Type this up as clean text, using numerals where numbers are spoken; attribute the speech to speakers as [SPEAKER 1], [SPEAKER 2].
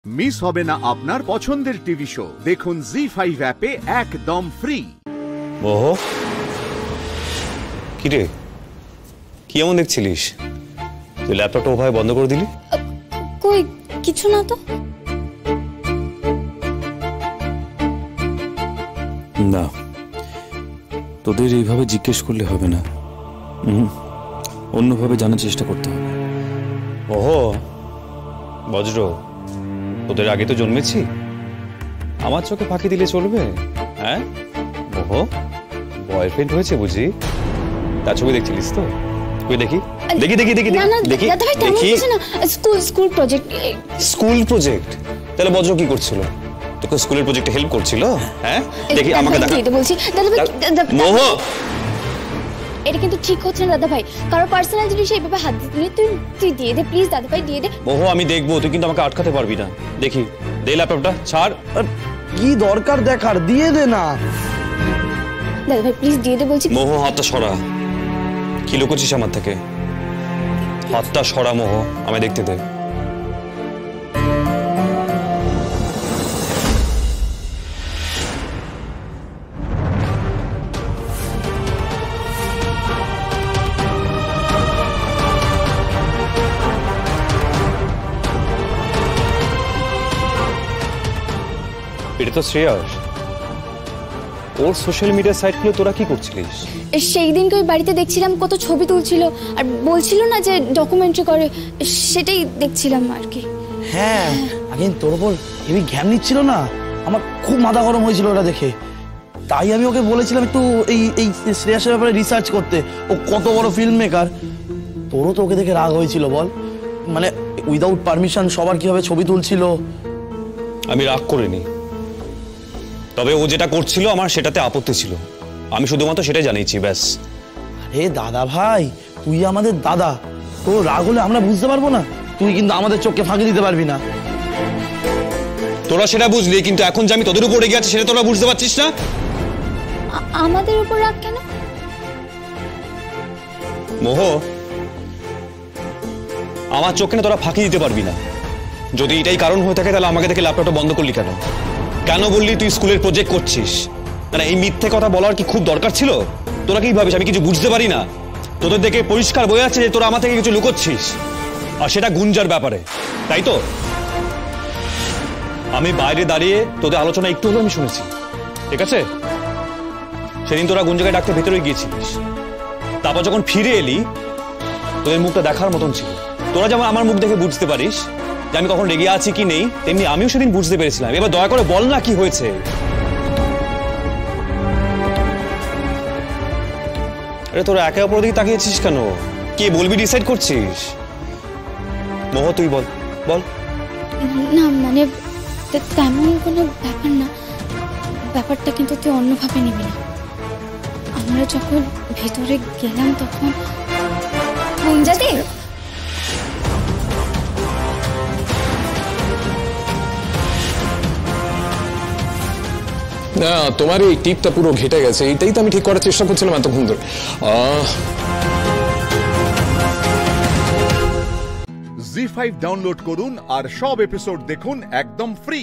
[SPEAKER 1] Miss হবে না আপনার পছন্দের টিভি শো। দেখুন জি5 অ্যাপে একদম ফ্রি।
[SPEAKER 2] ওহো, কি রে, কি এমন দেখছিলিস? তুই ল্যাপটপটা ওভাবে বন্ধ করে দিলি?
[SPEAKER 3] কই কিছু না তো।
[SPEAKER 4] না, তোদের এইভাবে জিজ্ঞেস করলে হবে না, অন্যভাবে জানার চেষ্টা করতে হবে।
[SPEAKER 2] ওহো বজ্র, তোদের আগে তো জন্মেছি, আমার চোখে ফাঁকি দিলে চলবে? হ্যাঁ, ওহো বয়ফ্রেন্ড হয়েছে বুঝি? তার ছবি দেখছিলিস তো? তুই দেখি দেখি দেখি দেখি দেখি দেখি।
[SPEAKER 3] School project.
[SPEAKER 2] School project? তাহলে বজ্র কি করছিল? তোকে স্কুলের প্রজেক্টে হেল্প করছিল? হ্যাঁ দেখি, আমাকে দেখা।
[SPEAKER 3] বলছি দাদা ভাই,
[SPEAKER 2] মোহ,
[SPEAKER 3] এটা কিন্তু ঠিক হচ্ছে না দাদা ভাই। কারো পার্সোনাল জিনিস এইভাবে হাত দিতে নেই। তুই দিয়ে দে প্লিজ দাদা ভাই, দিয়ে দে।
[SPEAKER 2] মোহ আমি দেখবো, তুই কিন্তু আমাকে আটকাতে পারবি না। দেখি দে ল্যাপটপটা, ছাড়।
[SPEAKER 5] কি দরকার দেখার, দিয়ে দে না।
[SPEAKER 3] দাদা ভাই প্লিজ দিয়ে দে বলছি।
[SPEAKER 2] মোহ হাতটা সরা। কি লুকোছিস আমার থেকে? হাতটা সরা মোহ, আমায় দেখতে দে। এটা তো শ্রেয়াস, ওর সোশ্যাল মিডিয়া সাইট খুলে তোরা কি করছিলিস?
[SPEAKER 3] সেই দিনকে ওই বাড়িতে দেখছিলাম কত ছবি তুলছিল আর বলছিল না যে ডকুমেন্টারি করে, সেটাই দেখছিলাম আর কি।
[SPEAKER 5] হ্যাঁ, আগে তোর উপর হেভি ঘ্যাম নিচ্ছিল না, আমার খুব মাথা গরম হয়েছিল ওটা দেখে। তাই আমি ওকে বলেছিলাম একটু এই শ্রেয়াসের ব্যাপারে রিসার্চ করতে। ও কত বড় ফিল্ম মেকার। তোরও তো ওকে দেখে রাগ হয়েছিল বল? মানে উইদাউট পারমিশন সবার কিভাবে ছবি তুলছিল।
[SPEAKER 2] আমি রাগ করিনি, তবে ও যেটা করছিল আমার সেটাতে আপত্তি ছিল। আমি শুধুমাত্র সেটাই জানিয়েছি, ব্যাস।
[SPEAKER 5] আরে দাদা ভাই, তুই আমাদের দাদা, তোর রাগ হলে আমরা বুঝতে পারবো না? তুই কিন্তু আমাদের চোখকে ফাঁকি দিতে পারবি না।
[SPEAKER 2] তোরা সেটা বুঝলি, কিন্তু এখন যে আমি তোদের উপর রেগে আছি সেটা তোরা বুঝতে পারছিস না।
[SPEAKER 3] আমাদের উপর রাগ কেন?
[SPEAKER 2] মোহ, আমার চোখে না তোরা ফাঁকি দিতে পারবি না। যদি এটাই কারণ হয়ে থাকে তাহলে আমাকে দেখে ল্যাপটপটা বন্ধ করলি কেন? কেন বললি তুই স্কুলের প্রজেক্ট করছিস? না, এই মিথ্যে কথা বলার কি খুব দরকার ছিল? তোরা কি ভাবিস আমি কিছু বুঝতে পারি না? তোদের দেখে পরিষ্কার বোঝা যাচ্ছে যে তোরা আমার থেকে কিছু লুকোচ্ছিস, আর সেটা গুঞ্জার ব্যাপারে, তাই তো? আমি বাইরে দাঁড়িয়ে তোদের আলোচনা একটু হলেও আমি শুনেছি, ঠিক আছে? সেদিন তোরা গুঞ্জাকে ডাকতে ভেতরে গিয়েছিলিস, তারপর যখন ফিরে এলি তোদের মুখটা দেখার মতন ছিল। তোরা যেমন আমার মুখ দেখে বুঝতে পারিস যে আমি কখন রেগে আছি কি নেই, তেমনি আমিও সেদিন বুঝতে পেরেছিলাম। এবার দয়া করে বল না কি হয়েছে। আরে তোরা একে অপরের দিকে তাকিয়েছিস কেন? কে বলবি ডিসাইড করছিস? মোহ তুই বল বল।
[SPEAKER 3] না মানে তেমন কোনো ব্যাপার না, ব্যাপারটা কিন্তু তুই অন্যভাবে নিবি না। আমরা যখন ভেতরে গেলাম তখন গুঞ্জাতে
[SPEAKER 6] না, তোমার এই টিপটা পুরো ঘেটে গেছে, এইটাই তো আমি ঠিক করার চেষ্টা করছিলাম এতক্ষণ ধরে।
[SPEAKER 1] জি5 ডাউনলোড করুন আর সব এপিসোড দেখুন একদম ফ্রি।